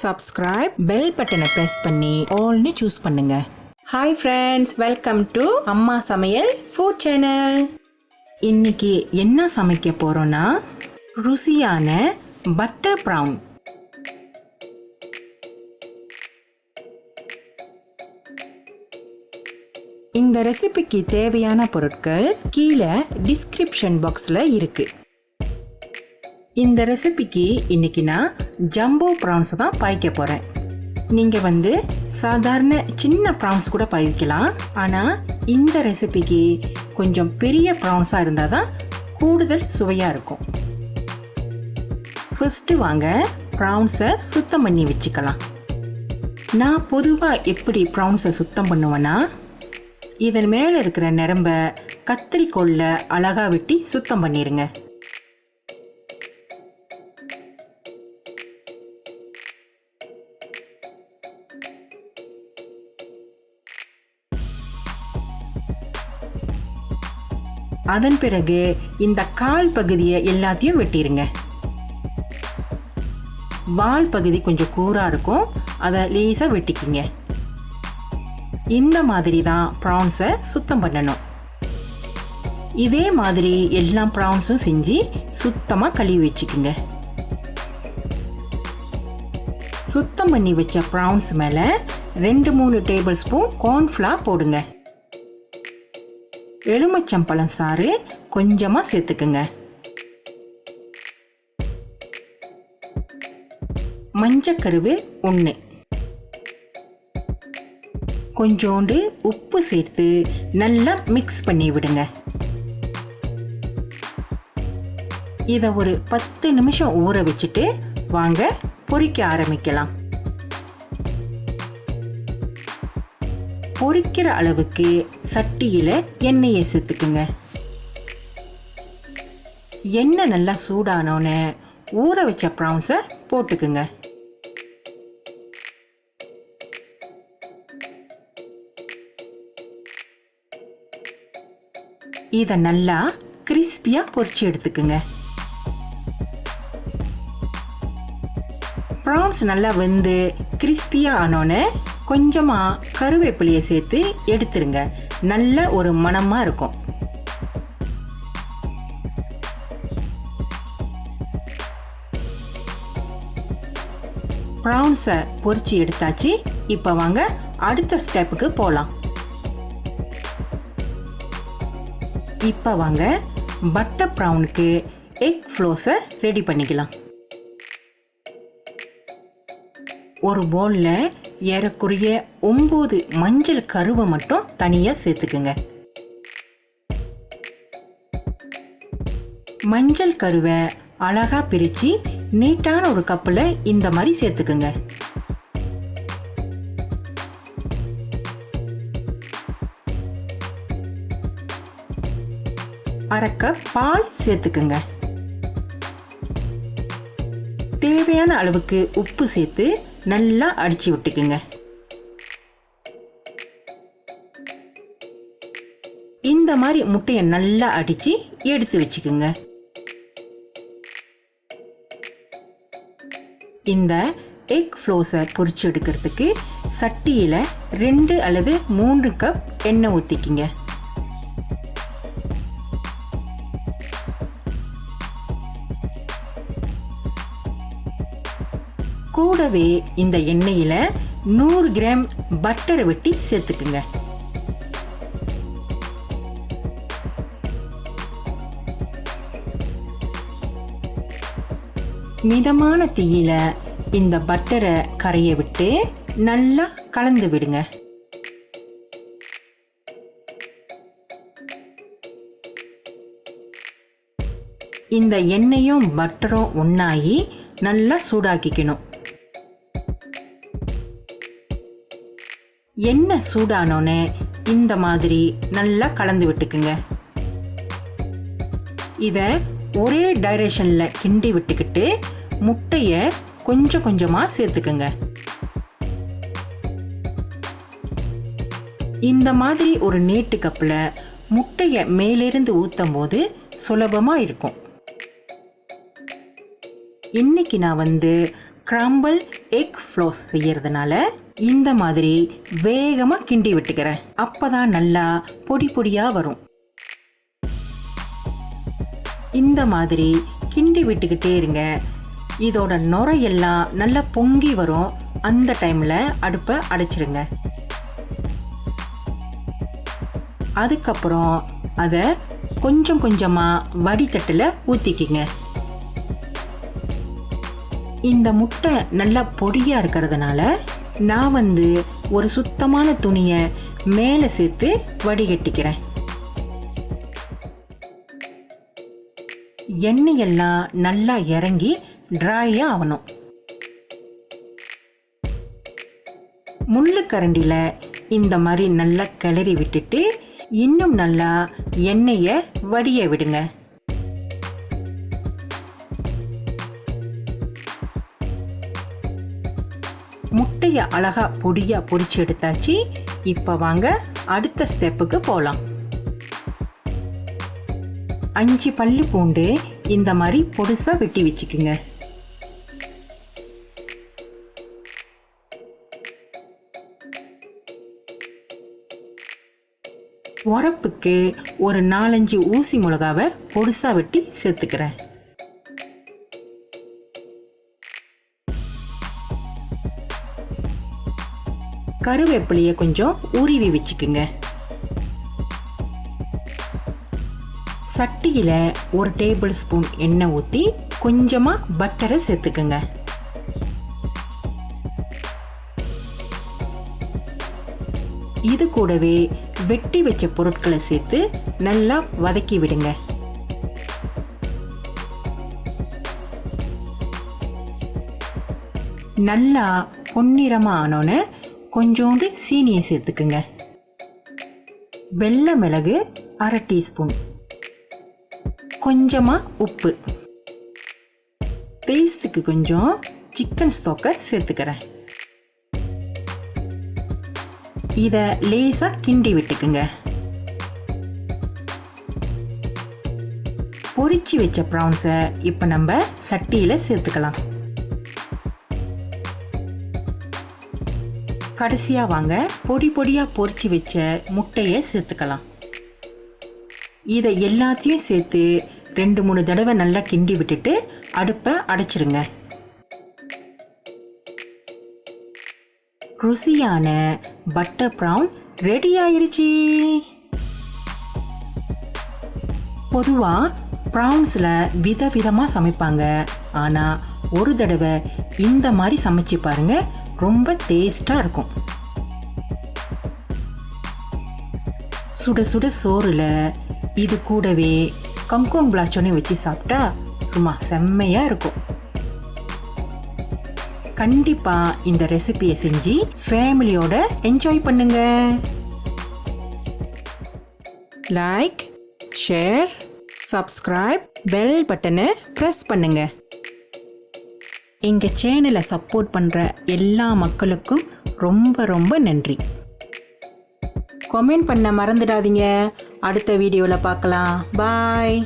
subscribe, bell button press பண்ணி all-னு choose பண்ணுங்க. Hi friends, welcome to Amma Samayal food channel. இன்னைக்கு என்ன சமைக்க போறோம்னா ருசியான பட்டர் prawn. இந்த ரெசிபிக்கு தேவையான பொருட்கள் கீழே டிஸ்கிரிப்ஷன் பாக்ஸ்ல இருக்கு. இந்த ரெசிபிக்கு இன்னைக்கு நான் ஜம்போ ப்ரான்ஸ் தான் பாய்க்க போகிறேன். நீங்கள் சாதாரண சின்ன ப்ரான்ஸ் கூட பாய்க்கலாம். ஆனால் இந்த ரெசிபிக்கு கொஞ்சம் பெரிய ப்ரான்ஸாக இருந்தால் தான் கூடுதல் சுவையாக இருக்கும். ஃபர்ஸ்ட்டு வாங்க ப்ரான்ஸை சுத்தம் பண்ணி வச்சுக்கலாம். நான் பொதுவாக எப்படி ப்ரான்ஸை சுத்தம் பண்ணுவேன்னா, இதன் மேலே இருக்கிற நரம்பை கத்திரிக்கோலில் அழகாக வெட்டி சுத்தம் பண்ணிடுங்க. அதன் பிறகு இந்த கால் பகுதியை எல்லாத்தையும் வெட்டிடுங்க. வால் பகுதி கொஞ்சம் கூரா இருக்கும், அதை லேசாக வெட்டிக்கிங்க. இந்த மாதிரி தான் ப்ரான்ஸை சுத்தம் பண்ணணும். இதே மாதிரி எல்லா ப்ரான்ஸும் செஞ்சு சுத்தமாக கழுவி வச்சுக்குங்க. சுத்தம் பண்ணி வச்ச ப்ரான்ஸ் மேலே 2-3 டேபிள் ஸ்பூன் கார்ன்ஃப்ளவர் போடுங்க. எலுமிச்சம்பழம் சாறு கொஞ்சமாக சேர்த்துக்குங்க. மஞ்சக்கருவு 1, கொஞ்சோண்டு உப்பு சேர்த்து நல்லா மிக்ஸ் பண்ணி விடுங்க. இதை ஒரு 10 நிமிஷம் ஊற வச்சுட்டு வாங்க பொரிக்க ஆரம்பிக்கலாம். பொரிக்கிற அளவுக்கு சட்டியில் எண்ணெயை சேர்த்துக்குங்க. எண்ணெய் நல்லா சூடானோன்னு ஊற வச்ச ப்ரான்ஸை போட்டுக்குங்க. இதை நல்லா கிறிஸ்பியாக பொரிச்சு எடுத்துக்குங்க. ப்ரான்ஸ் நல்லா வெந்து கிறிஸ்பியாக ஆனோன்னு கொஞ்சமாக கருவேப்பிலையை சேர்த்து எடுத்துருங்க. நல்ல ஒரு மணமாக இருக்கும். ப்ரான்ஸை பொரிச்சு எடுத்தாச்சு. இப்போ வாங்க அடுத்த ஸ்டெப்புக்கு போகலாம். இப்போ வாங்க பட்டர் ப்ரானுக்கு எக் ஃப்ளோஸை ரெடி பண்ணிக்கலாம். ஒரு பவுலில் ஏறக்குறைய 9 மஞ்சள் கருவை மட்டும் தனியாக சேர்த்துக்குங்க. மஞ்சள் கருவை அழகாக பிரித்து நீட்டான ஒரு கப்பில் இந்த மாதிரி சேர்த்துக்குங்க. அரை கப் பால் சேர்த்துக்குங்க. தேவையான அளவுக்கு உப்பு சேர்த்து நல்லா அடிச்சு விட்டுக்குங்க. இந்த மாதிரி முட்டையை நல்லா அடிச்சு எடுத்து வச்சுக்குங்க. இந்த எக் ஃப்ளோஸை பொரிச்சு எடுக்கிறதுக்கு சட்டியில் 2 அல்லது 3 கப் எண்ணெய் ஊற்றிக்கிங்க. கூடவே இந்த எண்ணெயில் 100 கிராம் பட்டரை வெட்டி சேர்த்துக்குங்க. மிதமான தீயில இந்த பட்டரை கரைய விட்டு நல்லா கலந்து விடுங்க. இந்த எண்ணெயும் பட்டரும் ஒன்றாகி நல்லா சூடாக்கிக்கணும். எண்ணெய் சூடானோன்னு இந்த மாதிரி நல்லா கலந்து விட்டுக்குங்க. இதை ஒரே டைரக்ஷனில் கிண்டி விட்டுக்கிட்டு முட்டையை கொஞ்சம் கொஞ்சமாக சேர்த்துக்குங்க. இந்த மாதிரி ஒரு நீட்டு கப்பில் முட்டையை மேலிருந்து ஊற்றும் போது சுலபமாக இருக்கும். இன்னைக்கு நான் Crumble எக் ஃப்ளோஸ் செய்யறதுனால இந்த மாதிரி வேகமாக கிண்டி விட்டுக்கிறேன். அப்பதான் நல்லா பொடி பொடியாக வரும். இந்த மாதிரி கிண்டி விட்டுக்கிட்டே இருங்க. இதோட நுரையெல்லாம் நல்லா பொங்கி வரும். அந்த டைமில் அடுப்பை அடைச்சிருங்க. அதுக்கப்புறம் அதை கொஞ்சம் கொஞ்சமாக வடித்தட்டில் ஊற்றிக்கிங்க. இந்த முட்டை நல்லா பொடியாக இருக்கிறதுனால நான் ஒரு சுத்தமான துணியை மேலே சேர்த்து வடிகட்டிக்கிறேன். எண்ணெயெல்லாம் நல்லா இறங்கி ட்ரையாக ஆகணும். முள்ளுக்கரண்டியில் இந்த மாதிரி நல்லா கிளறி விட்டுட்டு இன்னும் நல்லா எண்ணெயை வடிய விடுங்க. முட்டையை அழகா பொடியா பொரிச்சு எடுத்தாச்சு. இப்போ வாங்க அடுத்த ஸ்டெப்புக்கு போகலாம். 5 பல்லு பூண்டு இந்த மாதிரி பொடிசா வெட்டி வச்சுக்குங்க. உரப்புக்கு ஒரு 4-5 ஊசி மிளகாவை பொடிசா வெட்டி சேர்த்துக்கிறேன். கருவேப்பிலையை கொஞ்சம் உருவி வச்சுக்குங்க. சட்டியில் 1 டேபிள் ஸ்பூன் எண்ணெய் ஊற்றி கொஞ்சமாக பட்டரை சேர்த்துக்குங்க. இது கூடவே வெட்டி வச்ச பொருட்களை சேர்த்து நல்லா வதக்கி விடுங்க. நல்லா பொன்னிறமா ஆனோன்னு கொஞ்சோண்டு சீனியை சேர்த்துக்குங்க. வெள்ளை மிளகு 1/2 டீஸ்பூன், கொஞ்சமாக உப்பு, டேஸ்ட்டுக்கு கொஞ்சம் சிக்கன் ஸ்டாக்கை சேர்த்துக்கிறேன். இதை லேசாக கிண்டி விட்டுக்குங்க. பொரிச்சு வச்ச ப்ரான்ஸை இப்போ நம்ம சட்டியில் சேர்த்துக்கலாம். கடைசியாக வாங்க பொடி பொடியாக பொரிச்சு வச்ச முட்டையை சேர்த்துக்கலாம். இதை எல்லாத்தையும் சேர்த்து 2-3 தடவை நல்லா கிண்டி விட்டுட்டு அடுப்பை அடைச்சிருங்க. ருசியான பட்டர் ப்ரான் ரெடி ஆயிருச்சு. பொதுவாக ப்ரான்ஸில் விதவிதமாக சமைப்பாங்க. ஆனால் ஒரு தடவை இந்த மாதிரி சமைச்சு பாருங்க, ரொம்ப டேஸ்டாக இருக்கும். சுட சுட சோறில் இது கூடவே கங்கோங் பிளாச்சோன்னு வச்சு சாப்பிட்டா சும்மா செம்மையாக இருக்கும். கண்டிப்பாக இந்த ரெசிபியை செஞ்சு ஃபேமிலியோட என்ஜாய் பண்ணுங்க. லைக், ஷேர், சப்ஸ்கிரைப், பெல் பட்டனை ப்ரெஸ் பண்ணுங்க. எங்கள் சேனலை சப்போர்ட் பண்ணுற எல்லா மக்களுக்கும் ரொம்ப ரொம்ப நன்றி. கமெண்ட் பண்ண மறந்துடாதீங்க. அடுத்த வீடியோவில் பார்க்கலாம். பாய்.